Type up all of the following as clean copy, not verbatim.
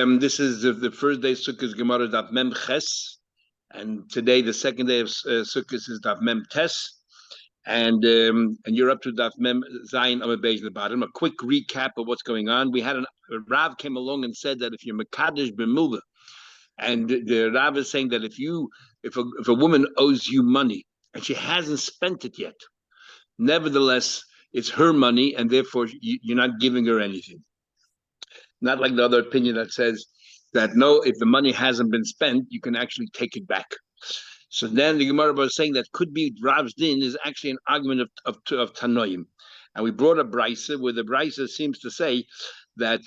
This is the first day of Sukkot Gemara Daf Mem Ches, and today the second day of Sukkot is Daf Mem Tes, and you're up to Daf Mem Zayin Amud Beis at the bottom. A quick recap of what's going on. We had a Rav came along and said that if you're Mekadesh B'Milva, and the Rav is saying that if a woman owes you money and she hasn't spent it yet, nevertheless it's her money, and therefore you're not giving her anything. Not like the other opinion that says that no, if the money hasn't been spent, you can actually take it back. So then the Gemara was saying that could be Rav's din is actually an argument of Tanoim. And we brought a Brisa where the Brisa seems to say that,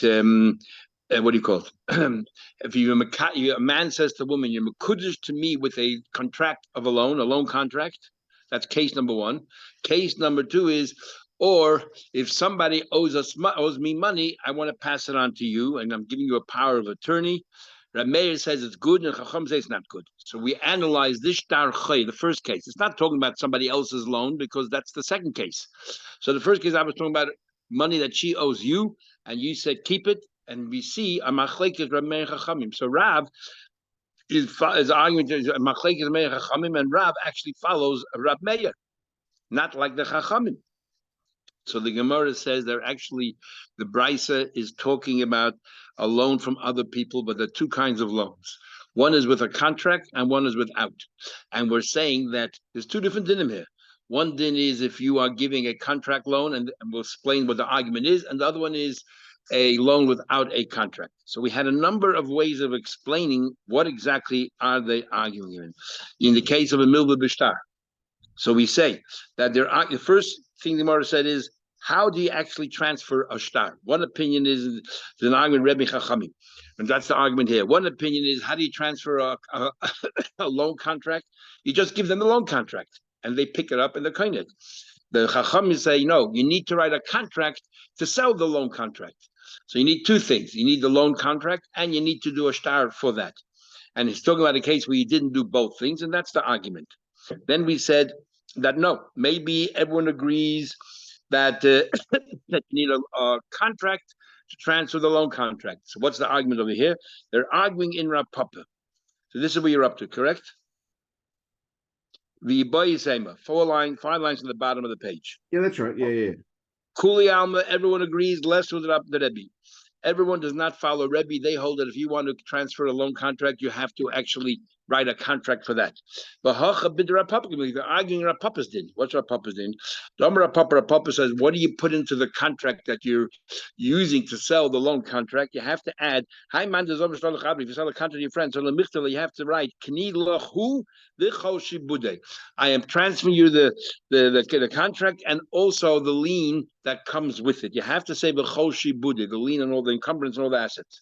what do you call it? If a man says to a woman, you're mekudesh to me with a contract of a loan contract. That's case number one. Case number two is, or if somebody owes me money, I want to pass it on to you, and I'm giving you a power of attorney. Reb Meir says it's good, and Chacham says it's not good. So we analyze this shtar chay, the first case. It's not talking about somebody else's loan, because that's the second case. So the first case I was talking about money that she owes you, and you said keep it, and we see a machlekes Reb Meir Chachamim. So Rav is arguing machlekes Meir Chachamim, and Rav actually follows Reb Meir, not like the Chachamim. So the Gemara says they're actually, the Brisa is talking about a loan from other people, but there are two kinds of loans. One is with a contract and one is without. And we're saying that there's two different dinim here. One din is if you are giving a contract loan, and we'll explain what the argument is, and the other one is a loan without a contract. So we had a number of ways of explaining what exactly are they arguing in. In the case of a milva b'shtar. So we say that the first thing the Gemara said is, how do you actually transfer a shtar? One opinion is an argument Rebbe Chachamim, and that's the argument here. One opinion is, how do you transfer a loan contract? You just give them the loan contract, and they pick it up and they're kind of. The Chachamim say, no, you need to write a contract to sell the loan contract. So you need two things. You need the loan contract, and you need to do a shtar for that. And he's talking about a case where you didn't do both things, and that's the argument. Then we said that no, maybe everyone agrees that that you need a contract to transfer the loan contract. So what's the argument over here? They're arguing in Rav Papa. So this is where you're up to, correct? The Yibayisema, 5 lines on the bottom of the page. Yeah, that's right. Yeah. Kuli Alma, everyone agrees, less with the Rebbe. Everyone does not follow Rebbe. They hold that if you want to transfer a loan contract, you have to actually write a contract for that. But they're arguing Rav Papa's din. What's Rav Papa's din? Rav Papa says, what do you put into the contract that you're using to sell the loan contract? You have to add, if you sell a contract to your friend, so you have to write, I am transferring you the contract and also the lien that comes with it. You have to say the lien and all the encumbrance and all the assets.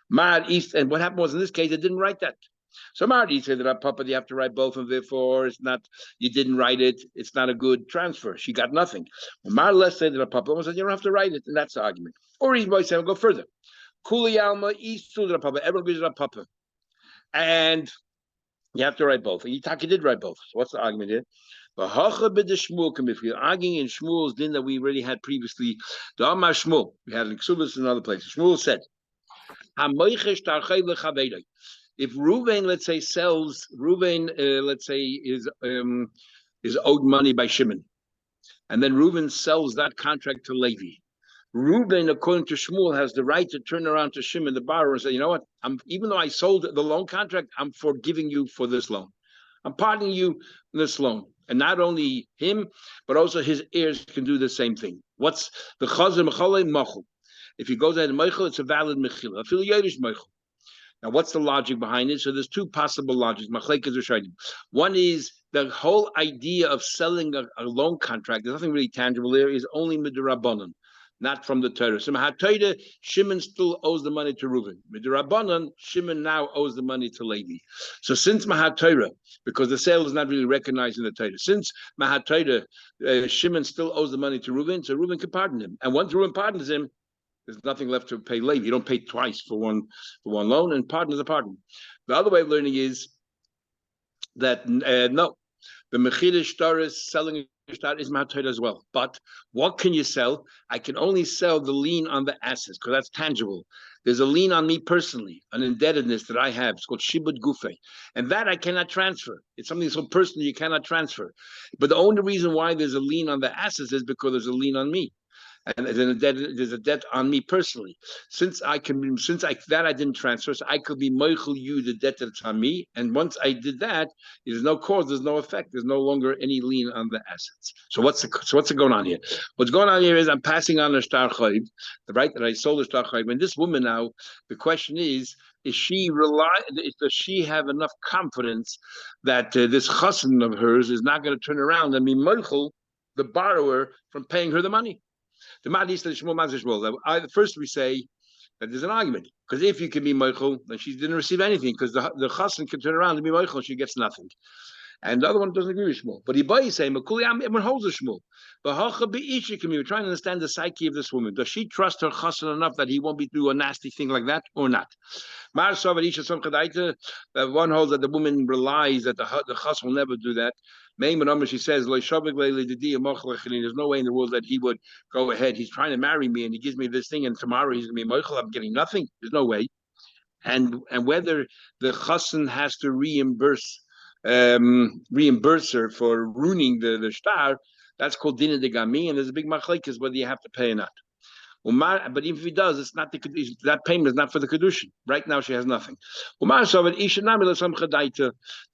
And what happened was, in this case, it didn't write that. So Marty said that Papa, you have to write both, and therefore it's not. You didn't write it. It's not a good transfer. She got nothing. Marla said that Papa said you don't have to write it, and that's the argument. Or his boy said, "We'll go further." Kuli Alma East Papa. Everyone agrees with Papa, and you have to write both. And Yitaki did write both. So what's the argument here? If you're arguing in Shmuel's din that we already had previously, the Amar Shmuel, we had in Ksubas and other places. Shmuel said, if Reuven, let's say, sells, let's say, is owed money by Shimon, and then Reuven sells that contract to Levi. Reuven, according to Shmuel, has the right to turn around to Shimon, the borrower, and say, you know what? Even though I sold the loan contract, I'm forgiving you for this loan. I'm pardoning you this loan. And not only him, but also his heirs can do the same thing. What's the Chazar Mechale Machul? If he goes ahead and Mechel, it's a valid Mechila. I feel Yiddish Mechel. Now, what's the logic behind it? So there's two possible logics. One is the whole idea of selling a loan contract. There's nothing really tangible there. Is only midrabanan, not from the Torah. So Mahatayda, Shimon still owes the money to Reuven. Midrabanan, Shimon now owes the money to Levi. So since Mahatayra, because the sale is not really recognized in the Torah, since Mahatayra, Shimon still owes the money to Reuven, so Reuven can pardon him. And once Reuven pardons him, there's nothing left to pay Levi. You don't pay twice for one loan, and pardon is a pardon. The other way of learning is that no, the Mechila Shtar is selling Shtar is Mahatayra as well. But what can you sell? I can only sell the lien on the assets because that's tangible. There's a lien on me personally, an indebtedness that I have. It's called shibud gufe, and that I cannot transfer. It's something so personal you cannot transfer. But the only reason why there's a lien on the assets is because there's a lien on me, and there's a debt on me personally. Since I didn't transfer, so I could be moichel you the debt that's on me. And once I did that, there's no cause, there's no effect, there's no longer any lien on the assets. So what's going on here? What's going on here is I'm passing on a shtar chayv, the right that I sold a shtar chayv. And this woman now, the question is she does she have enough confidence that this chassan of hers is not going to turn around and be moichel the borrower from paying her the money? The Madis the Shmuel Mazir Shmuel. First we say that there's an argument, because if you can be Meichel, then she didn't receive anything, because the chassan can turn around and be Meichel, she gets nothing. And the other one doesn't agree with Shmuel. But Ibai is saying, everyone holds a Shmuel. But we're trying to understand the psyche of this woman. Does she trust her chassan enough that he won't be do a nasty thing like that or not? One holds that the woman relies that the chassan will never do that. She says, there's no way in the world that he would go ahead. He's trying to marry me and he gives me this thing, and tomorrow he's going to be moichel. I'm getting nothing. There's no way. And whether the chassan has to reimburse her for ruining the shtar, that's called dina de gami, and there's a big machlekes whether you have to pay or not. But if he does, it's not that payment is not for the Kiddushin. Right now, she has nothing. That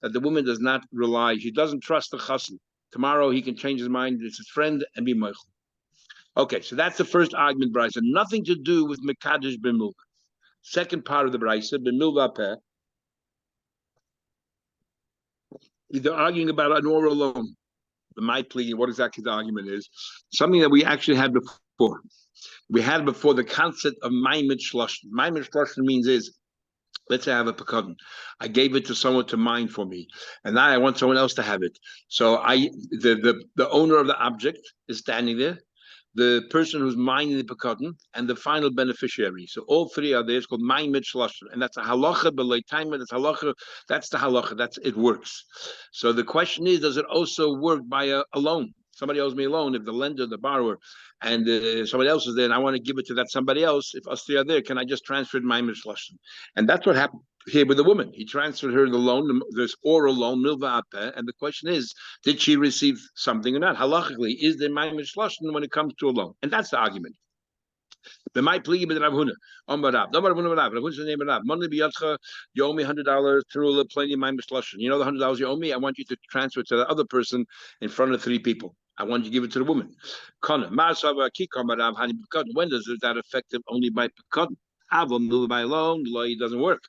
the woman does not rely, she doesn't trust the chassan. Tomorrow he can change his mind, it's his friend, and be moichel. Okay, so that's the first argument, Brisa. Nothing to do with Mekadesh b'milva. Second part of the Brisa, b'milva peh. They're arguing about an oral loan. My plea, what exactly the argument is, something that we actually had before. We had before the concept of maimed shloshim. Maimed shloshim means is, let's say I have a pekadon. I gave it to someone to mine for me, and now I want someone else to have it. So the owner of the object is standing there, the person who's mining the pekadon, and the final beneficiary. So all three are there. It's called maimed shloshim, and that's a halacha b'lei taima. That's halacha. That's the halacha. It works. So the question is, does it also work by a loan? Somebody owes me a loan. If the lender, the borrower, and somebody else is there, and I want to give it to that somebody else, if us three are there, can I just transfer it my mishlashin? And that's what happened here with the woman. He transferred her the loan, this oral loan, milva apeh, and the question is, did she receive something or not? Halachically, is there my mishlashin when it comes to a loan? And that's the argument. You owe me $100. You know the $100 you owe me? I want you to transfer it to the other person in front of three people. I want you to give it to the woman. When does that effective only by pekadon? By loan, it doesn't work.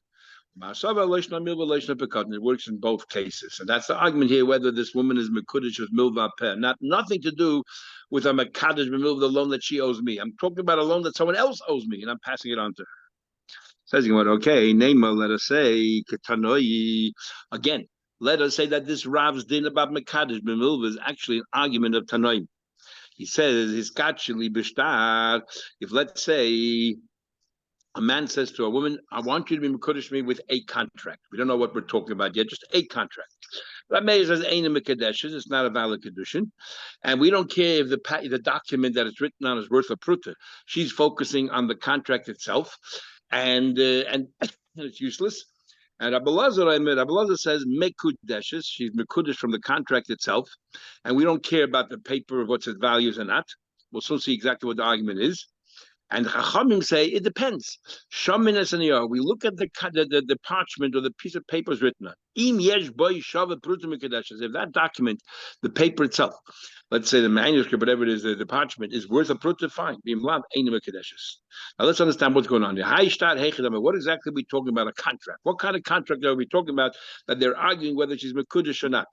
It works in both cases. And that's the argument here, whether this woman is mekudesh with milva peh. Nothing to do with a mekadesh b'milva, the loan that she owes me. I'm talking about a loan that someone else owes me, and I'm passing it on to her. Says, okay, Neima, let us say, ketanoi. Again, let us say that this Rav's din about mekadesh b'milva is actually an argument of Tanoim. He says, his kachili b'shtar, if let's say a man says to a woman, I want you to be mekudesh me with a contract. We don't know what we're talking about yet, just a contract. Rameh says, it's not a valid Kiddushin. And we don't care if the document that it's written on is worth a pruta. She's focusing on the contract itself, and it's useless. And Abelazar says, mekudeshes, she's mekudesh from the contract itself, and we don't care about the paper of what's its values or not. We'll soon see exactly what the argument is. And Chachamim say it depends. We look at the parchment or the piece of paper is written on. If that document, the paper itself, let's say the manuscript, whatever it is, the parchment is worth a pruta, fine. Now let's understand what's going on here. What exactly are we talking about? A contract. What kind of contract are we talking about that they're arguing whether she's mekudesh or not?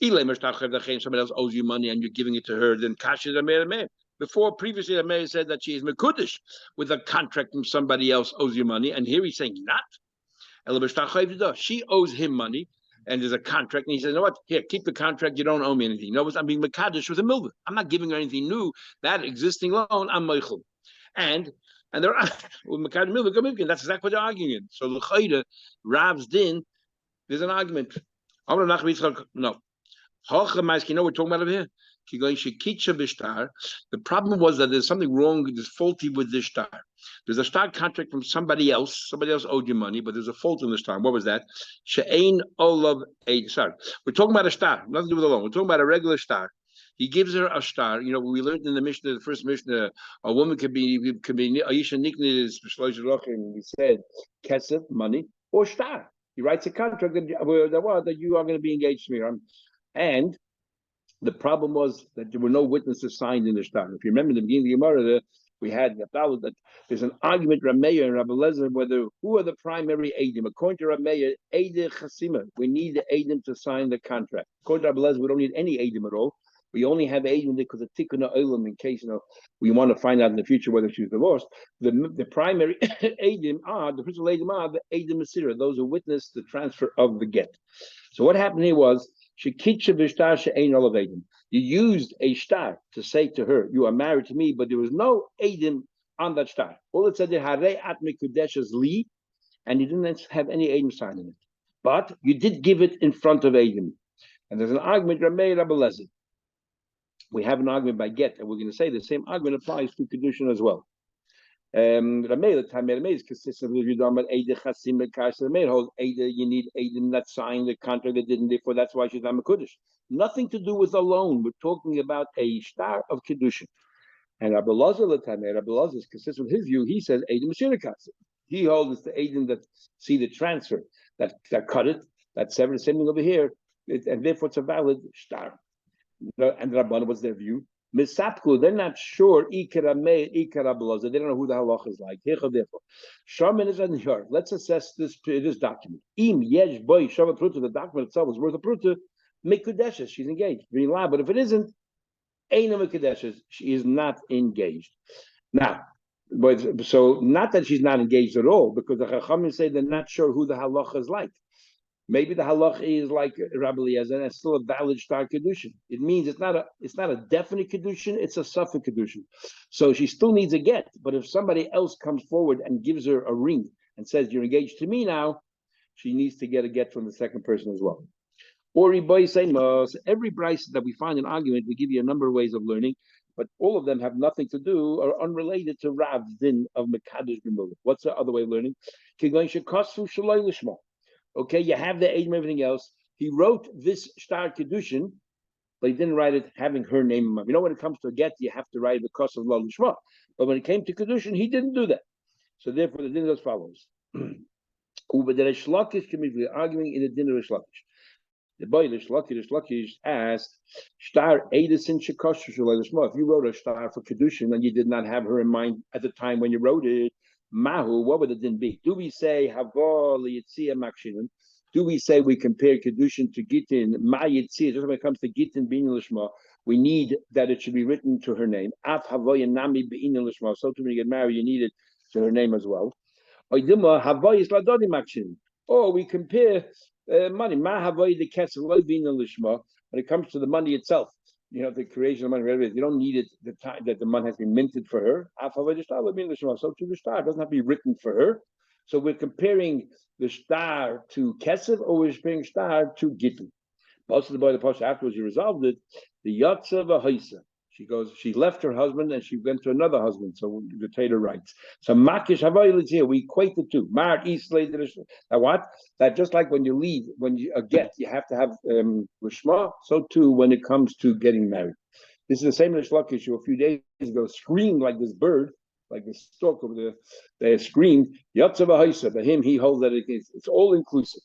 Somebody else owes you money and you're giving it to her, then kash is a before, previously, the mayor said that she is mekudesh with a contract from somebody else owes you money, and here he's saying not. She owes him money, and there's a contract, and he says, "You know what? Here, keep the contract. You don't owe me anything." No, I'm being mekadesh with a milva. I'm not giving her anything new. That existing loan, I'm meichel, and they're with mekadesh milva. That's exactly what they're arguing in. So l'chayda, Rav's din, there's an argument. No. You know what we're talking about over here? The problem was that there's something wrong, there's faulty with this star. There's a star contract from somebody else owed you money, but there's a fault in the star. What was that? She'ain olav a sorry. We're talking about a star, nothing to do with a loan. We're talking about a regular star. He gives her a star. You know, we learned in the Mishnah, the first Mishnah, a woman could be Aisha Nikni is we said kesef, money, or star. He writes a contract that you are going to be engaged to me. And the problem was that there were no witnesses signed in the star. If you remember in the beginning of the Gemara, we had that there's an argument, Rameya and Rabbi Lezer, whether who are the primary Eidim. According to Rameya, Eideh Chasima, we need the Eidim to sign the contract. According to Rabbi Lezer, we don't need any Eidim at all. We only have Eidim because of Tikkun Olam in case we want to find out in the future whether she's divorced. The primary Eidim the principal Eidim are the Eidim Masira, those who witness the transfer of the get. So what happened here was you used a star to say to her, you are married to me, but there was no Eidim on that star. All it said, li, and you didn't have any Eidim sign in it. But you did give it in front of Eidim. And there's an argument, Ramei Rabbi Lezer. We have an argument by get, and we're going to say the same argument applies to Kiddushin as well. Ramei is consistent with Yudamat Eide Chasim Mekasher Ramei holds Eide, you need Eidim that signed the contract that didn't, therefore that's why she's not Mekudesh. Nothing to do with a loan. We're talking about a star of Kiddushin. And Rabbi Lazar is consistent with his view. He says Eidim Meshirakas. He holds it's the Eidim that see the transfer, that cut it, that severed, the same thing over here, and therefore it's a valid star. And Rabbanah, what's their view? Misapku, they're not sure. They don't know who the halach is like. Let's assess this document. The document itself is worth a pruta. Mikudeshes, she's engaged. But if it isn't, she is not engaged. Now, so not that she's not engaged at all, because the Chachamim say they're not sure who the halach is like. Maybe the halach is like Rabbi Eliezer, and it's still a valid star kedushin. It means it's not a definite kedushin; it's a suffix kedushin. So she still needs a get. But if somebody else comes forward and gives her a ring and says, "You're engaged to me now," she needs to get a get from the second person as well. Or every brayso that we find an argument, we give you a number of ways of learning, but all of them have nothing to do or unrelated to Rav's din of Mekadosh B'Millah. What's the other way of learning? Okay, you have the Eidim and everything else. He wrote this star Kiddushin, but he didn't write it having her name. You know, when it comes to a get, you have to write the cost of Lo Lishma. But when it came to Kiddushin, he didn't do that. So therefore, the din is as follows. Uber the Reish Lakish can be arguing in the din of Reish Lakish. The boy Reish Lakish asked, "Star Eidisin Shekosher Lo Lishma." If you wrote a star for Kiddushin and you did not have her in mind at the time when you wrote it, Mahu, what would the din be? Do we say Hava liyitzia makshinim? Do we say we compare Kiddushin to Gittin? Ma yitzia, just when it comes to Gittin being Lishma, we need that it should be written to her name. Af Havoya Nami being Lishma. So when you get married, you need it to her name as well. Oidima Havoya Ladodi makshinim. Or we compare money. Ma Havoya the Kesel Lo being Lishma. When it comes to the money itself, you know, the creation of money, you don't need it the time that the money has been minted for her. So to the star, it doesn't have to be written for her. So we're comparing the star to Kesef, or we're comparing star to Gittin. Most of the boy, the Pasha, afterwards, he resolved it. The Yatza V'Haisa. She left her husband and she went to another husband. So the Tater writes. So Makish Havayil here, we equate the two. Mar Islay. Now what? That just like when you leave, when you get, you have to have Rishma. So too when it comes to getting married. This is the same Reish Lakish a few days ago screamed like this bird, like the stork over there. They screamed Yatza V'Haisa. But him, he holds that it's all inclusive.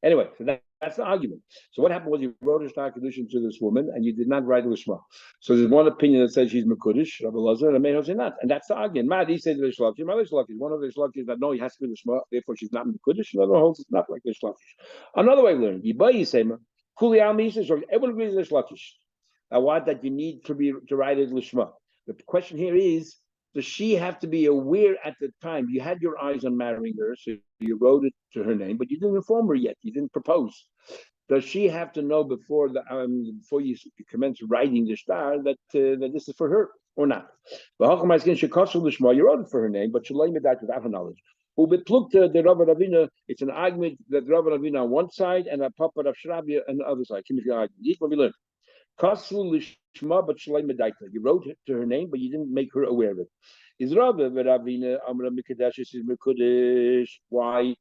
Anyway, so that's the argument. So what happened was you wrote a star Kiddushin to this woman, and you did not write a Lishma. So there's one opinion that says she's Mekudesh, Rabbi Lazar, and Meir says not. And that's the argument. Madi says Reish Lakish, my Reish Lakish. One of the Reish Lakish that no, he has to be Lishma, therefore she's not Mekudesh. Another holds it's not like Reish Lakish. Another way of learning, Yibai Yisema, Kuli Al Misha, everyone agrees with Reish Lakish. Now what that you need to write it Lishma. The question here is, does she have to be aware at the time? You had your eyes on marrying her, so you wrote it to her name, but you didn't inform her yet. You didn't propose. Does she have to know before you commence writing the star that this is for her or not? You wrote it for her name, but you learn that without her knowledge. The Rav Ravina, it's an argument that Rav Ravina on one side and a Papa of Shrabia on the other side. What we learn. Kasu lishma, but shalai medaita. You wrote it to her name, but you didn't make her aware of it. Is Rabbi Ravina Amra Mikadesh is Mikudesh? Why?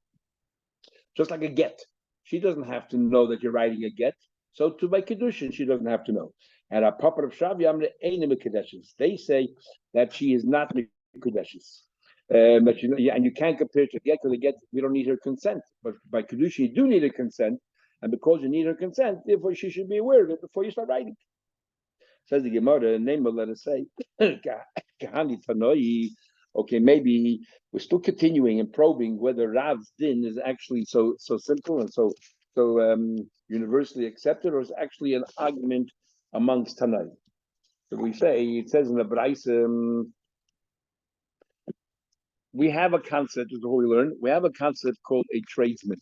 Just like a get. She doesn't have to know that you're writing a get. So to my Kiddushin, she doesn't have to know. And a papa of Shavi Amra Aina Mikadeshes. They say that she is not Mikadeshes. But and you can't compare to get because the get we don't need her consent. But by Kiddushin, you do need her consent. And because you need her consent, therefore she should be aware of it before you start writing. Says the Gemara, name of let us say, Kahani Tanoi. Okay, maybe we're still continuing and probing whether Rav's din is actually so simple and so universally accepted, or is actually an argument amongst Tanai. So we say it says in the Braise, we have a concept. This is what we learn. We have a concept called a tradesman.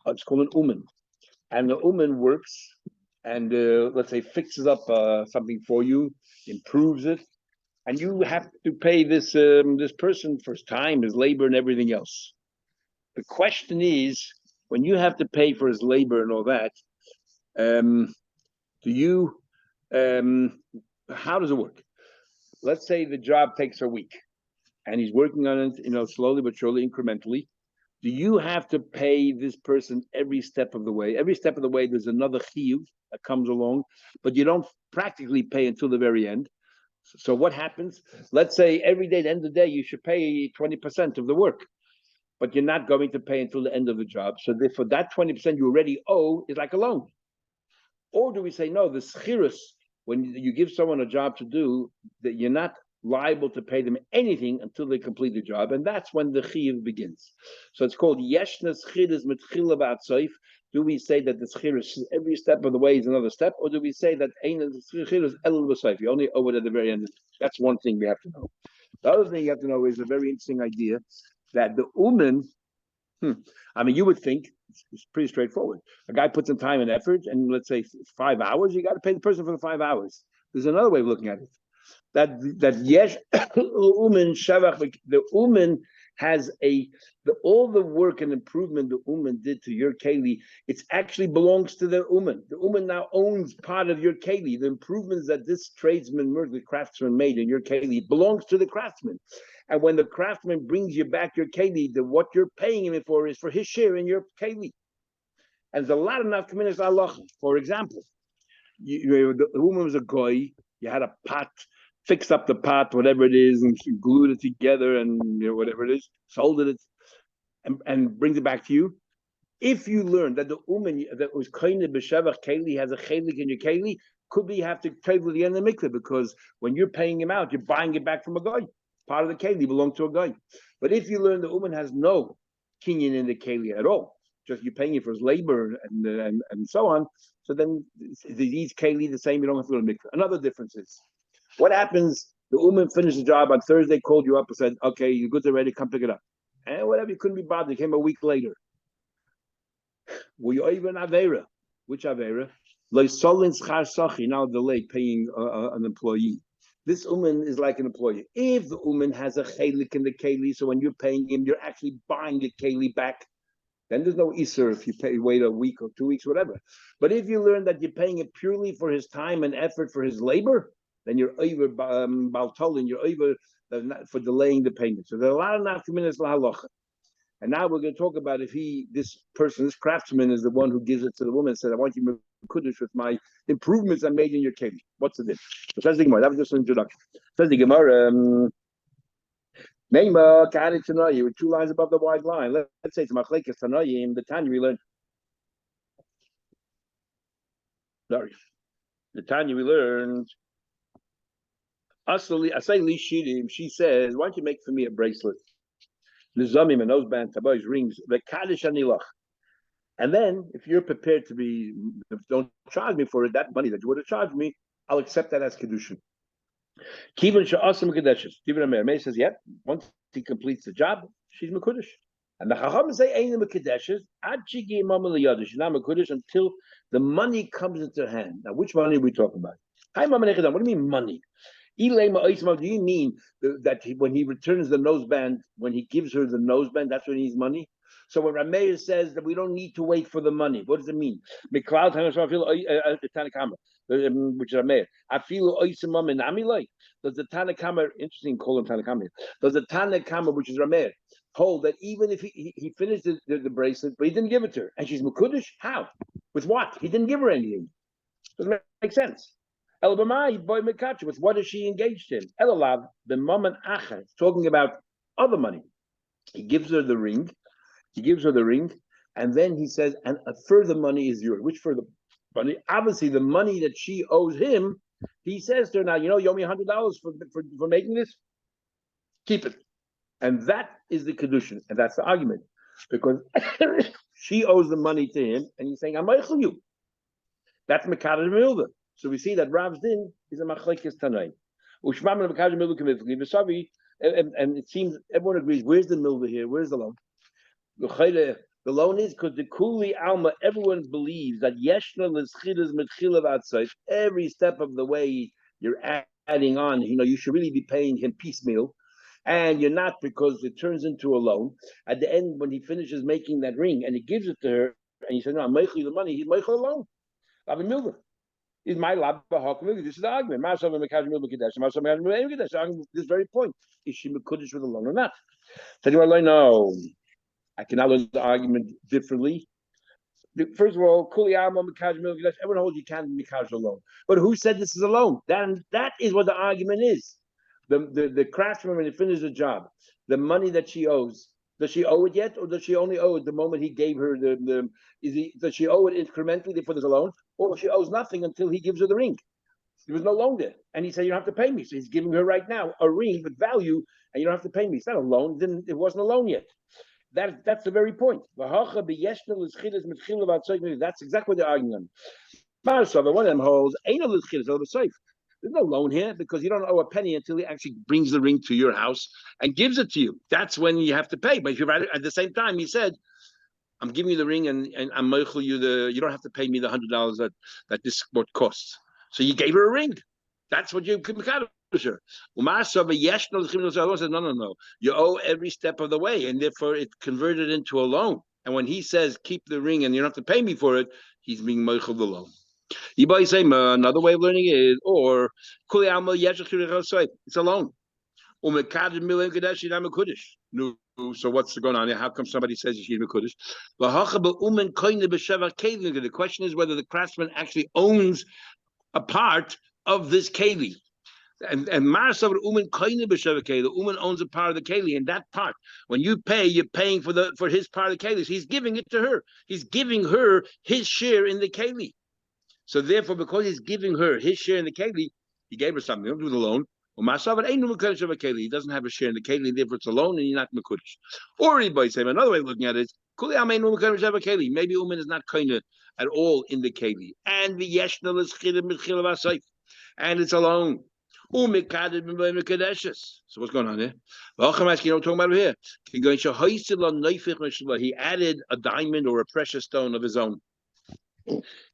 It's called an uman, and the uman works and let's say fixes up something for you, improves it, and you have to pay this this person for his time, his labor, and everything else. The question is, when you have to pay for his labor and all that, do you? How does it work? Let's say the job takes a week, and he's working on it, slowly but surely, incrementally. Do you have to pay this person every step of the way? Every step of the way, there's another chiyuv that comes along, but you don't practically pay until the very end. So what happens? Let's say every day, at the end of the day, you should pay 20% of the work, but you're not going to pay until the end of the job. So therefore, that 20% you already owe is like a loan. Or do we say, no, the schirus, when you give someone a job to do, that you're not liable to pay them anything until they complete the job, and that's when the chiyuv begins. So it's called yeshna schirus mitchila b'atzoif. Do we say that the schirus every step of the way is another step, or do we say that schirus elul b'soif, you only owe it at the very end? That's one thing we have to know. The other thing you have to know is a very interesting idea that the uman. I mean, you would think it's pretty straightforward. A guy puts in time and effort, and let's say 5 hours, you got to pay the person for the 5 hours. There's another way of looking at it. That yesh uman shavach, the uman has all the work and improvement the uman did to your keli. It actually belongs to the uman. The uman now owns part of your keli. The improvements that this tradesman, the craftsman, made in your keli belongs to the craftsman. And when the craftsman brings you back your keli, what you're paying him for is for his share in your keli. And there's a lot of nafkaminas halacha. For example, the woman was a goy. You had a pot, fixed up the pot, whatever it is, and glued it together, and whatever it is, sold it, and brings it back to you. If you learn that the woman that was kind of b'shavach keli has a chelik in your keli, could be you have to trade with the end of the mikveh, because when you're paying him out, you're buying it back from a guy. Part of the keli belongs to a guy. But if you learn the woman has no kinyan in the keli at all, just you're paying it for his labor and so on, so then these keli the same, you don't have to go to mikveh. Another difference is, what happens? The woman finished the job on Thursday, called you up and said, okay, your goods are ready, come pick it up. And whatever, you couldn't be bothered. It came a week later. Were you even Avera? Which Avera? Now delay paying an employee. This woman is like an employee. If the woman has a chelik in the keli, so when you're paying him, you're actually buying the keli back, then there's no iser if you wait a week or 2 weeks, whatever. But if you learn that you're paying it purely for his time and effort for his labor, then you're over baltolin, you're over for delaying the payment. So there are a lot of nafkaminas lahalacha. And now we're going to talk about if this craftsman is the one who gives it to the woman and says, I want you to Kiddush with my improvements I made in your keli. What's the difference? So says the Gemara. That was just an introduction. Says the Gemara, Neima, Kari Tanayi, with 2 lines above the wide line. Let's say it's Machlekes Tanayim, the Tanya we learned. Sorry. The Tanya we learned. Asayli Shirim, she says, why don't you make for me a bracelet? Nizamim and noseband, tabois, rings, the Kaddish Anilach. And then, if you're prepared to don't charge me for it, that money that you would have charged me, I'll accept that as Kiddushin. Kivin Sha'asim Kedeshes. Kivin Amer says, yep, once he completes the job, she's Mekudesh. And the Chacham say, Ain't Mekudeshes, Adchigi Mama Liyadish, she's not Mekudesh until the money comes into her hand. Now, which money are we talking about? Hi, Mama Nechadam, what do you mean money? Do you mean that when he returns the noseband, when he gives her the noseband, that's when he needs money? So when Rameir says that we don't need to wait for the money, what does it mean? Which is Rameir. I feel oisimam in Amilai. Does the Tanakama, interesting, call him Tanakama. Does the Tanakama, which is Rameir, hold that even if he finished the bracelet, but he didn't give it to her, and she's Mekudesh? How? With what? He didn't give her anything. Doesn't make sense. With what is she engaged in? Elalav, the moment Acha, talking about other money. He gives her the ring. And then he says, and a further money is yours. Which further money? Obviously, the money that she owes him, he says to her, now, you owe me $100 for making this? Keep it. And that is the Kiddushin. And that's the argument. Because she owes the money to him, and he's saying, I'm Eichel you. That's Mekadosh Milva. So we see that Rav's din is a Machlekes Tanaim. Ushmam and Mekadosh Milva Kavivli. And it seems everyone agrees, where's the Milva here? Where's the loan? The loan is because the Kuli Alma, everyone believes that Yeshna L'schidas Metchilav outside, every step of the way you're adding on, you should really be paying him piecemeal. And you're not, because it turns into a loan. At the end, when he finishes making that ring and he gives it to her, and he says, no, I'm Meichel the money, he's Meichel alone. Rabbi Milva. Is my lab this is the argument. This very point. Is she Mekudesh with a loan or not? So do I learn? No. I can now learn the argument differently. First of all, everyone holds you can't be Mekadosh alone. But who said this is a loan? That is what the argument is. The craftsman, when he finishes the job, the money that she owes, does she owe it yet, or does she only owe it the moment he gave her does she owe it incrementally, therefore there's a loan, or she owes nothing until he gives her the ring? There was no loan there. And he said, you don't have to pay me. So he's giving her right now a ring with value, and you don't have to pay me. It's not a loan. It wasn't a loan yet. That's the very point. That's exactly what they're arguing on. One of them holds, there's no loan here, because you don't owe a penny until he actually brings the ring to your house and gives it to you. That's when you have to pay. But if you're at the same time, he said, I'm giving you the ring, and I'm meichel you you don't have to pay me the $100 that this sport costs. So you gave her a ring. That's what you could make out of her. Umar said, no. You owe every step of the way, and therefore it converted into a loan. And when he says, keep the ring and you don't have to pay me for it, he's being meichel the loan. You say another way of learning is, or it's a loan. So what's going on here? How come somebody says she's Mekudesh? The question is whether the craftsman actually owns a part of this keli. And Marasav Uman Koine B'Sheva Keli, the Uman owns a part of the keli, and that part, when you pay, you're paying for his part of the keli. So he's giving it to her. He's giving her his share in the keli. So therefore, because he's giving her his share in the keli, he gave her something. Don't do the loan. He doesn't have a share in the keli, therefore it's a loan, and you're not mekudesh. Or another way of looking at it is, maybe Uman is not kind at all in the keli, and the yeshna is and it's a loan. So what's going on here? Talking about here. He added a diamond or a precious stone of his own.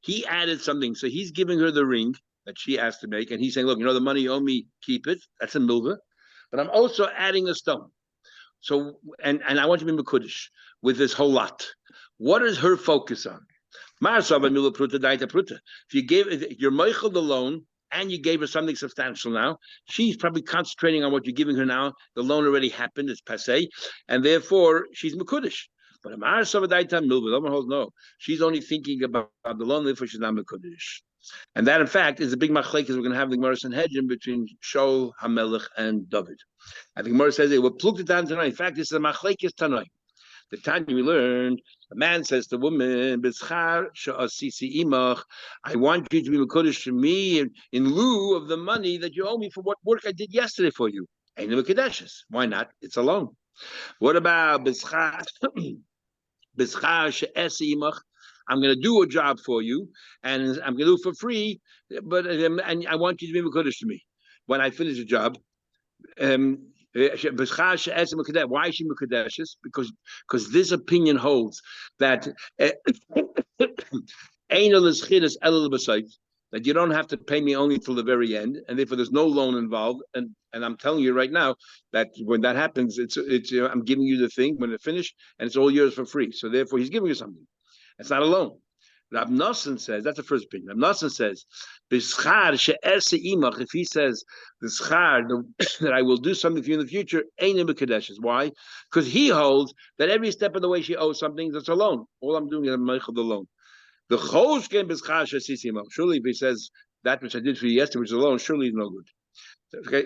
He added something. So he's giving her the ring that she asked to make, and he's saying, look, the money you owe me, keep it. That's a milva. But I'm also adding a stone. So, and I want you to be mekudesh with this whole lot. What is her focus on? If you you're meichel the loan, and you gave her something substantial now, she's probably concentrating on what you're giving her now. The loan already happened, it's passé, and therefore she's mekudesh. But Amar Savadaita Milva, no, she's only thinking about the loan, therefore she's not mekudesh. And that, in fact, is a big machlekes we're going to have in the Gemara Sanhedrin between Shaul HaMelech and David. I think Gemara says, we'll plug it down tonight. In fact, this is a machlekes tonight. The time we learned, the man says to the woman, I want you to be mekudesh to me in lieu of the money that you owe me for what work I did yesterday for you. Why not? It's a loan. What about I'm going to do a job for you, and I'm going to do it for free, but and I want you to be mekudesh to me. When I finish the job, why is she mekudeshes? Because this opinion holds that that you don't have to pay me only till the very end, and therefore there's no loan involved. And I'm telling you right now that when that happens, it's I'm giving you the thing when it's finished, and it's all yours for free. So therefore, he's giving you something. It's not a loan. Rab Nosson says, that's the first opinion. Rab Nosson says, if he says the schar that I will do something for you in the future, ain't in Kadeshes. Why? Because he holds that every step of the way she owes something, that's a loan. All I'm doing is I'm making the loan. The chos can be schar shesisimo. Surely, if he says that which I did for you yesterday, which is a loan, surely it's no good.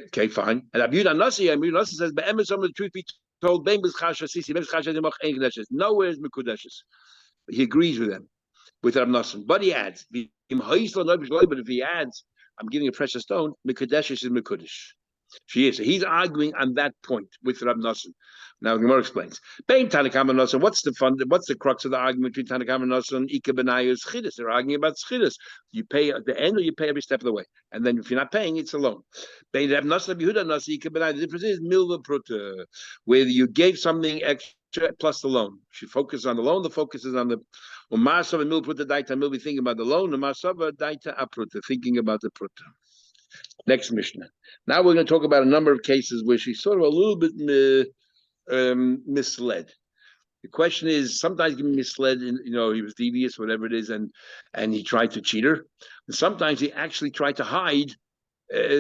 Okay, fine. And Abiyud Nasi says, "Be'emes, some of the truth be told, bein b'schar shesisi, bein b'schar shesimo ain't Kadeshes. Nowhere is Mekudeshes." He agrees with them, with Rab Nosson. But he adds, but if he adds, I'm giving a precious stone, Mekadesh is Mekudesh. She is. So he's arguing on that point with Rab Nosson. Now Gemara explains. Bein Tanakam and Nosson, what's the crux of the argument between Tanakam and Nosson? Ika Benayu Schidus. They're arguing about Schidus. You pay at the end or you pay every step of the way. And then if you're not paying, it's a loan. Bein Rab Nosson, Yehuda Nosson, Ika Benayu. The difference is Milva Pruta, where you gave something extra plus the loan. She focuses on the loan, the focus is on the Umasava and Milpruta Daita Mil be thinking about the loan, Umasava Daita Apruta, thinking about the Pruta. Next Mishnah. Now we're going to talk about a number of cases where she's sort of a little bit misled. The question is, sometimes he misled, he was devious, whatever it is, and he tried to cheat her. And sometimes he actually tried to hide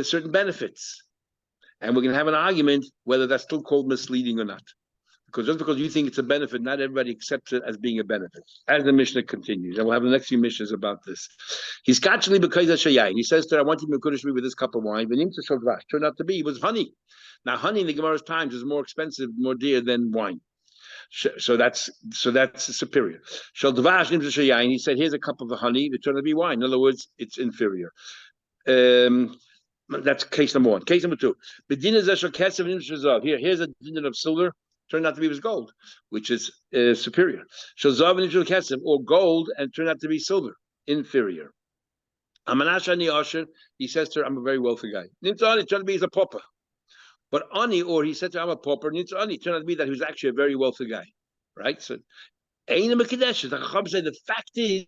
certain benefits. And we're going to have an argument whether that's still called misleading or not. Because just because you think it's a benefit, not everybody accepts it as being a benefit. As the Mishnah continues, and we'll have the next few Mishnahs about this. He's catching because of Shayayin. He says to her, I want you to Mekudesh me with this cup of wine. Turned out to be, it was honey. Now, honey in the Gemara's times is more expensive, more dear than wine. So that's superior. He said, here's a cup of honey. It turned out to be wine. In other words, it's inferior. That's case number one. Case number two. Here's a dinner of silver. Turned out to be was gold, which is superior. Or gold and turned out to be silver, inferior. He says to her, I'm a very wealthy guy. Turned out to be he's a pauper. But Ani, or he said to her, I'm a pauper, turned out to be that he was actually a very wealthy guy. Right? So the fact is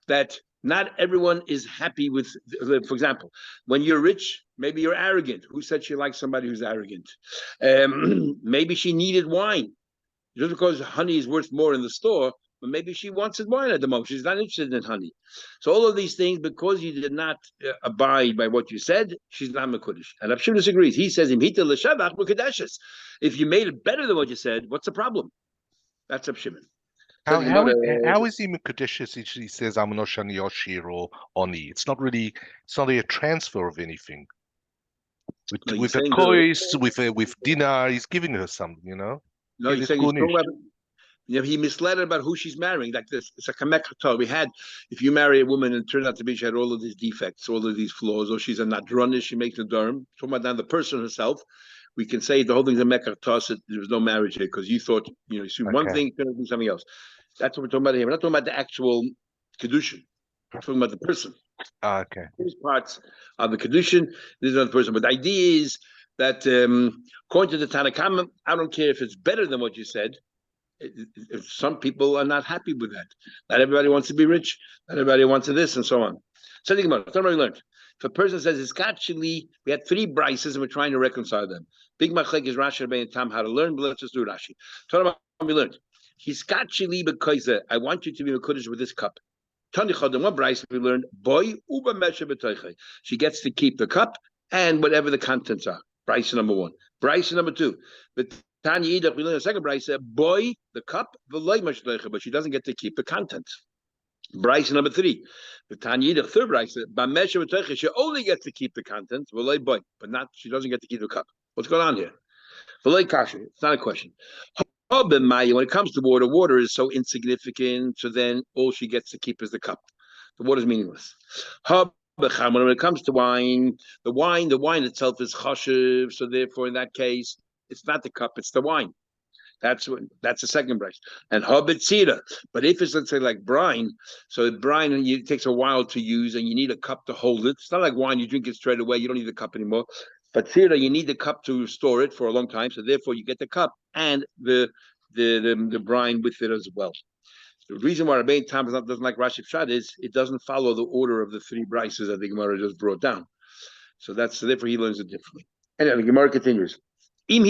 that not everyone is happy with, for example, when you're rich, maybe you're arrogant. Who said she likes somebody who's arrogant? Maybe she needed wine. Just because honey is worth more in the store, but maybe she wanted wine at the moment. She's not interested in honey. So all of these things, because you did not abide by what you said, she's not Mekudesh. And Rav Shimon disagrees. He says, if you made it better than what you said, what's the problem? That's Rav Shimon. How is he Mekudeshes? He says Amanoshani Yoshir or Oni. It's not really a transfer of anything. With a choice, with dinner, he's giving her something, No, he's saying he's talking about, he misled her about who she's marrying. Like this, it's a kamekatah. We had, if you marry a woman and it turned out to be she had all of these defects, all of these flaws, or she's a nadronish, she makes a derm. Talking about now the person herself, we can say the whole thing's a mekatah. So there was no marriage here because you thought, you see one thing, you're going to do something else. That's what we're talking about here. We're not talking about the actual Kiddushin. We're talking about the person. Okay. These parts of the Kiddushin, this is not the person. But the idea is that, according to the Tanakhama, I don't care if it's better than what you said. If some people are not happy with that. Not everybody wants to be rich. Not everybody wants this, and so on. So think about it. Somebody learned. If a person says it's actually, we had 3 brises and we're trying to reconcile them. Big machlek is Rashi and Tam how to learn, but let's just do Rashi. Talk about what we learned. He's skatchili because I want you to be Mekudesh with this cup. Tani Chodem, one bryce we learned, boy uba mesha b'toichei. She gets to keep the cup and whatever the contents are. Bryce number 1. Bryce number 2. But Tanya Idach, we learned a second bryce, boy the cup, v'loy mesha b'toichei, but she doesn't get to keep the contents. Bryce number 3. The Tanya Idach, third bryce, b'mesha b'toichei, she only gets to keep the contents, v'loy boy, but not, she doesn't get to keep the cup. What's going on here? V'loy kasher, it's not a question. When it comes to water is so insignificant, so then all she gets to keep is the cup. The water is meaningless. When it comes to wine, the wine itself is chashiv, so therefore in that case, it's not the cup, it's the wine. That's the second brace. And habetzira. But if it's, let's say, like brine, so brine it takes a while to use and you need a cup to hold it. It's not like wine, you drink it straight away, you don't need the cup anymore. But tzira, you need the cup to store it for a long time, so therefore you get the cup and the brine with it as well. The reason why Rabbein Tam doesn't like Rashi Pshat is it doesn't follow the order of the three brises that the Gemara just brought down. So therefore he learns it differently. Anyway, the Gemara continues. But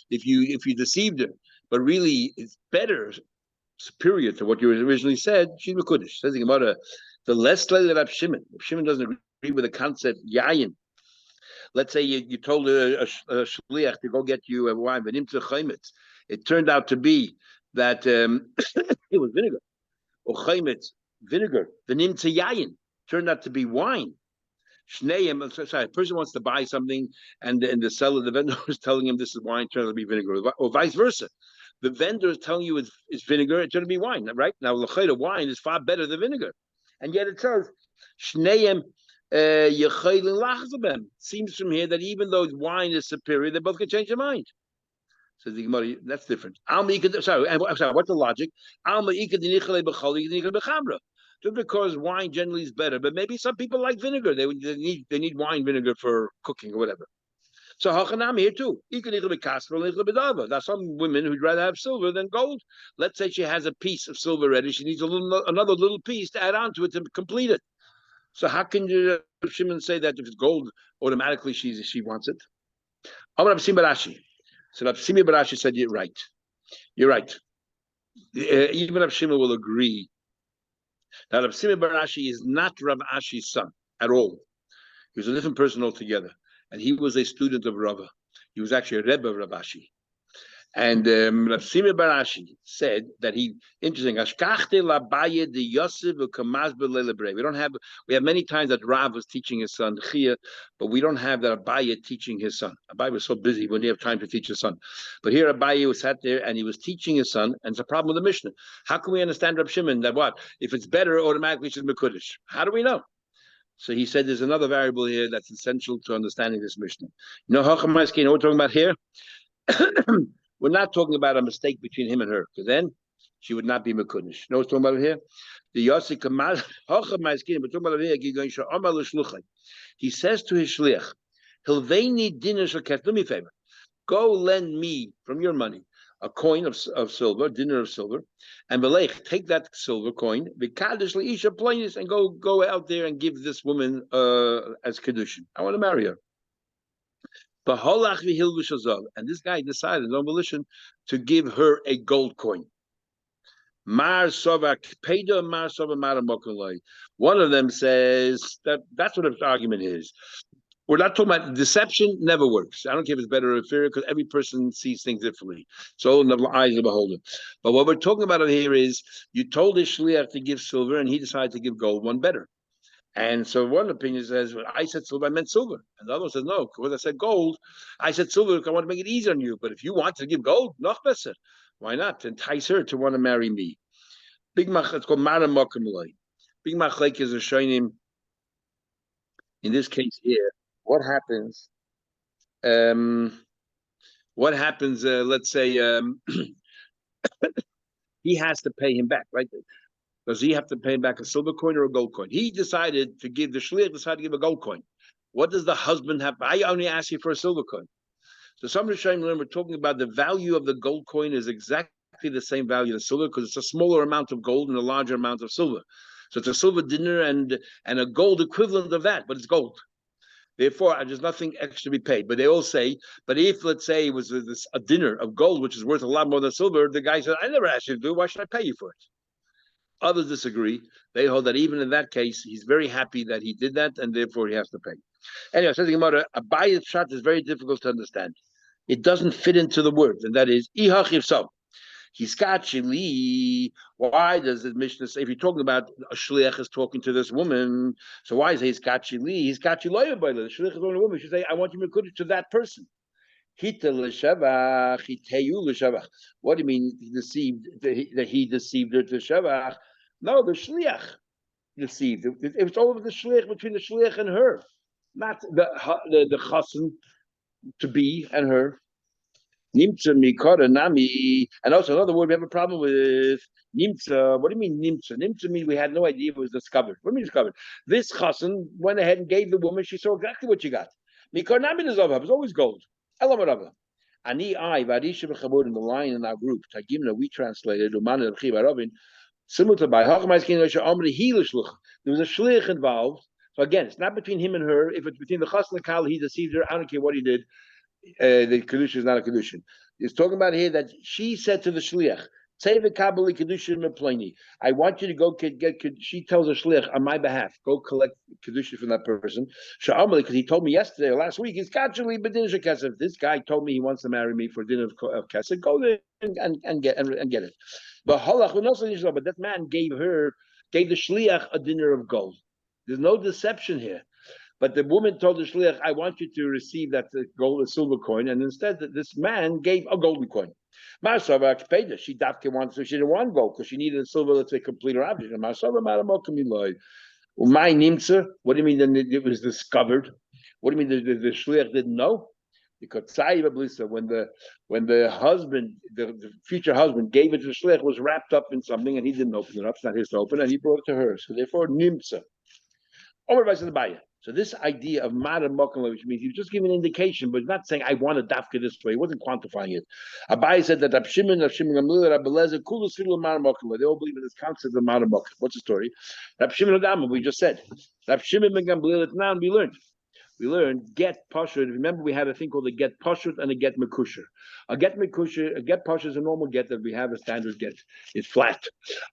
if you deceived her, but really it's better, superior to what you originally said, she's Mekudesh. Says the Gemara, the less likely that Rab Shimon doesn't agree with the concept Yayin. Let's say you told a shliach to go get you a wine, but it turned out to be that it was vinegar, or chaymitz, vinegar. The nimtze yayin turned out to be wine. Shneim, sorry, a person wants to buy something, and the seller, the vendor is telling him this is wine, turned out to be vinegar, or vice versa. The vendor is telling you it's vinegar, it's going to be wine, right? Now, l'chayda, wine is far better than vinegar, and yet it says shneim. Seems from here that even though wine is superior, they both can change their mind. So the Gemara, that's different. Sorry, what's the logic? Just because wine generally is better, but maybe some people like vinegar. They need wine vinegar for cooking or whatever. So Hachanam here too. There's some women who'd rather have silver than gold. Let's say she has a piece of silver ready. She needs another little piece to add on to it to complete it. So how can you Shimon say that if it's gold, automatically she wants it? Amar Rav Simi Barashi. So Rav Simi Barashi said, "You're right. You're right." Even Rav Shimon will agree that Rav Simi Barashi is not Rav Ashi's son at all. He was a different person altogether, and he was a student of Rava. He was actually a Rebbe of Rav Ashi. And Rav Simi Barashi said that interesting. We have many times that Rav was teaching his son Chia, but we don't have that Abaye teaching his son. Abaye was so busy when he have time to teach his son. But here Abaye was sat there and he was teaching his son, and it's a problem with the Mishnah. How can we understand Rav Shimon that what? If it's better, automatically she's Mekudesh. How do we know? So he said there's another variable here that's essential to understanding this Mishnah. You know, Hachamaski, you know what we're talking about here? We're not talking about a mistake between him and her, because then she would not be Mekudesh. You know what's talking about here? The Yossi Kamal Hachamaski, we're talking about here. He says to his shliach, Hilveini dinner shaket, do me a favor. Go lend me from your money a coin of silver, dinner of silver, and Belech, take that silver coin, and go out there and give this woman as Kiddushin. I want to marry her. And this guy decided, on volition, to give her a gold coin. One of them says that's what the argument is. We're not talking about deception, never works. I don't care if it's better or inferior, because every person sees things differently. So in the eyes of the beholder. But what we're talking about here is you told his shliach to give silver, and he decided to give gold, one better. And so one opinion says, well, I said silver, I meant silver. And the other one says, no, because I said gold. I said silver because I want to make it easier on you. But if you want to give gold, noch besser. Why not? Entice her to want to marry me. Big mach, it's called Mara Mokamloi. Big machlek is a shoinim. In this case here, what happens? Let's say he has to pay him back, right? Does he have to pay him back a silver coin or a gold coin? He decided to give, the shliach decided to give a gold coin. What does the husband have? I only asked you for a silver coin. So some Rishonim learn we're talking about the value of the gold coin is exactly the same value as silver, because it's a smaller amount of gold and a larger amount of silver. So it's a silver dinner and a gold equivalent of that, but it's gold. Therefore, there's nothing extra to be paid. But they all say, but if, let's say, it was a dinner of gold, which is worth a lot more than silver, the guy said, I never asked you to do it. Why should I pay you for it? Others disagree. They hold that even in that case, he's very happy that he did that, and therefore he has to pay. Anyway, says the Gemara, a bayit shot is very difficult to understand. It doesn't fit into the words, and that is, ihach so. Why does the Mishnah say, if you're talking about a shliach is talking to this woman, so why is he hiskachili? Hiskachiloya by the shliach is only a woman. She say, I want you to that person. Hita l'shavach, hiteyu l'shavach. What do you mean he deceived? That he deceived her to shavach? No, the shliach deceived. It was over the shliach, between the shliach and her, not the chassan to be and her. Nimtza mikara nami, and also another word we have a problem with. Nimtza. What do you mean nimtza? Nimtza means we had no idea it was discovered. What do you mean discovered? This chassan went ahead and gave the woman. She saw exactly what she got. Mikara nami is always gold. Elamarava. Ani I Varisha Bechabod in the line in our group. Tagimna we translated Umana of Chibarabin. Similar to by Hachmais King Omri Hilishluch. There was a shlich involved. So again, it's not between him and her. If it's between the Chas and the Kal, he deceived her. I don't care what he did. The Kiddushin is not a Kiddushin. It's talking about here that she said to the shliach, I want you to go get. She tells the shliach on my behalf, go collect kedusha from that person. Because he told me yesterday or last week, he's actually bedin shekesef. This guy told me he wants to marry me for dinner of kesef. Go there and get it. But that man gave the shliach a dinner of gold. There's no deception here. But the woman told the shliach, I want you to receive that gold, silver coin, and instead this man gave a golden coin. Marsava paid her. She didn't want gold because she needed silver to complete her object. And Marsava my nimtza. What do you mean that it was discovered? What do you mean the shliach didn't know? Because when the husband, the future husband, gave it to the shliach, was wrapped up in something, and he didn't open it up. It's not his to open, and he brought it to her. So therefore, nimtza. So this idea of Mada Mokamla, which means he was just giving an indication, but not saying I want a dafka this way. He wasn't quantifying it. Abai said that Rab Shimon Gamliel, Rab Eliezer, Kulu Silu Mada Mokamla. They all believe in this concept of Mada Mokamla. What's the story? Rab Shimon Adama, we just said. Rab Shimon Gamliel, now we learned. We learned get pashut. Remember, we had a thing called a get pashut and a get mekusher. A get pashut is a normal get that we have, a standard get. It's flat.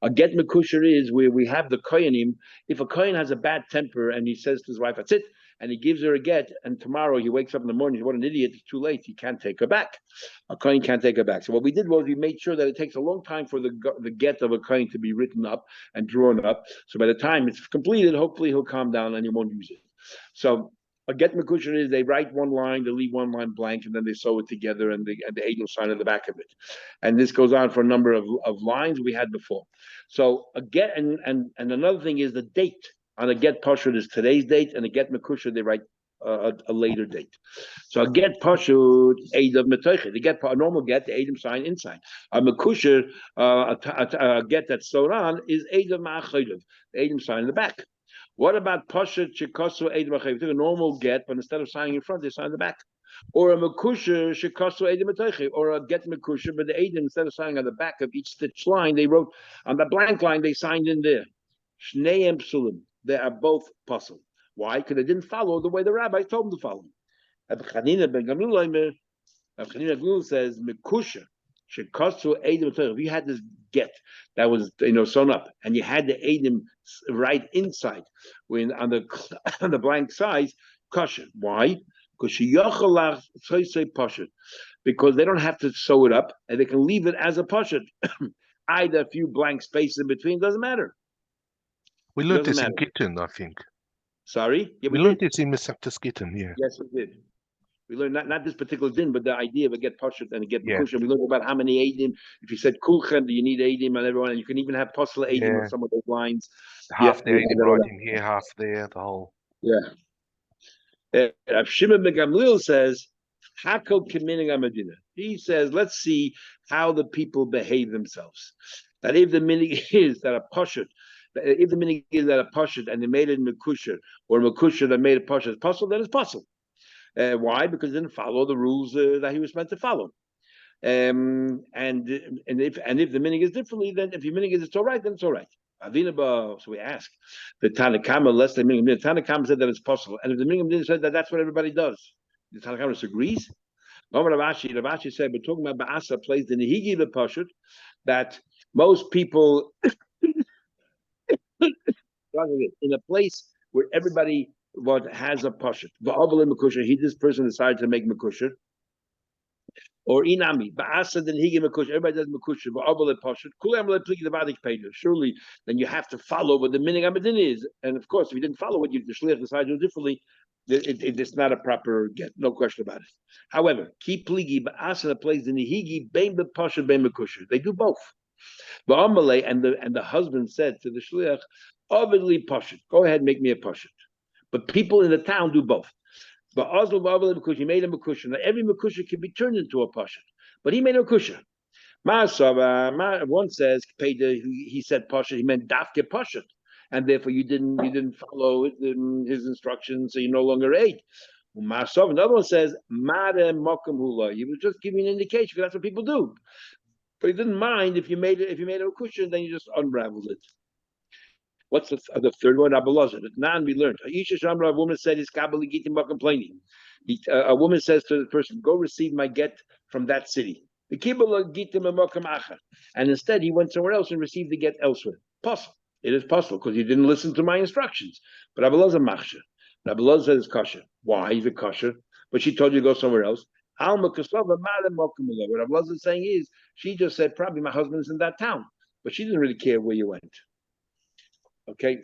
A get mekusher is where we have the koyanim. If a kohen has a bad temper and he says to his wife, "That's it," and he gives her a get, and tomorrow he wakes up in the morning, he's what an idiot! It's too late. He can't take her back. A kohen can't take her back. So what we did was we made sure that it takes a long time for the get of a kohen to be written up and drawn up. So by the time it's completed, hopefully he'll calm down and he won't use it. So a get mekusher is they write one line, they leave one line blank, and then they sew it together, and the agent sign at the back of it. And this goes on for a number of lines we had before. So a get and another thing is the date on a get pashut is today's date, and a get mekusher they write a later date. So a get pashut aid of metoiche. They get a normal get the adim sign inside. A mekusher a get that's sewed on is aid of ma'achaylev, the adim sign in the back. What about Pashat Shekasu Eid Machayev? They took a normal get, but instead of signing in front, they signed in the back. Or a Mekusha Shekasu Eid Machayev, or a get Mekusha, but the Eid, instead of signing on the back of each stitch line, they wrote on the blank line, they signed in there. Shneim Psulim. They are both puzzled. Why? Because they didn't follow the way the rabbi told them to follow. Rabbi Chanina Gamliel says Mekusha. If you had this get that was sewn up, and you had the edim right inside, when on the blank size, kosher. Why? Because because they don't have to sew it up, and they can leave it as a pashat. Either a few blank spaces in between doesn't matter. We learned this in Gittin, I think. Sorry, we learned this in Mesachtes Gittin. Yeah. Yes, we did. We learned not this particular din, but the idea of a get pashut and a get mekusha. We learned about how many edim. If you said kulchem, do you need edim on everyone? And you can even have posla edim on some of those lines. Half the edim right in here, half there, the whole. Yeah. Rav Shimon ben Gamliel says, "Hakol k'minig haMedina." He says, let's see how the people behave themselves. That if the minig is that a pashut, if the minig is that a pashut and they made it in mekusha, or mekusha that made it pashut possible, then it's possible. Why? Because it didn't follow the rules that he was meant to follow. And if the meaning is differently, then if your meaning is it's all right, then it's all right. So we ask the Tanakama, less than meaning. The Tanakama said that it's possible, and if the meaning said that that's what everybody does, the Tanakama disagrees. Ravashi said, we're talking about Ba'asa plays the Nehigi the Pashut, that most people in a place where everybody has a pashut. This person decided to make mekusher. Or inami, ba'asa then higi mekusher. Everybody does mekusher. Va'avale pashut. Kulam lepligi the vadik peder. Surely, then you have to follow what the minig haMedina is. And of course, if you didn't follow what the shliach decided to do differently, it's not a proper get. No question about it. However, keep pligi ba'asa plays the nehigi bein bepashut bein mekusher. They do both. Va'amale and the husband said to the shliach, "Avidly pashut. Go ahead, make me a pashut." But people in the town do both. But Oslo because he made a mekusha. Now every mekusha can be turned into a pasha, but he made a mekusha. One says he said pasha. He meant dafke pasha, and therefore you didn't follow his instructions, so you no longer ate. Another one says, Mare Mokum Hula. He was just giving an indication, because that's what people do. But he didn't mind if you made it a cushion, then you just unraveled it. What's the third one? Abelazar. Nan we learned. A woman said, "Is kabbalah complaining?" A woman says to the person, "Go receive my get from that city." And instead, he went somewhere else and received the get elsewhere. Possible. It is possible because he didn't listen to my instructions. But Abelazar machsher. Abelazar says kosher. Why? He's a kosher. But she told you to go somewhere else. What Abelazar is saying is, she just said, probably my husband's in that town. But she didn't really care where you went. Okay,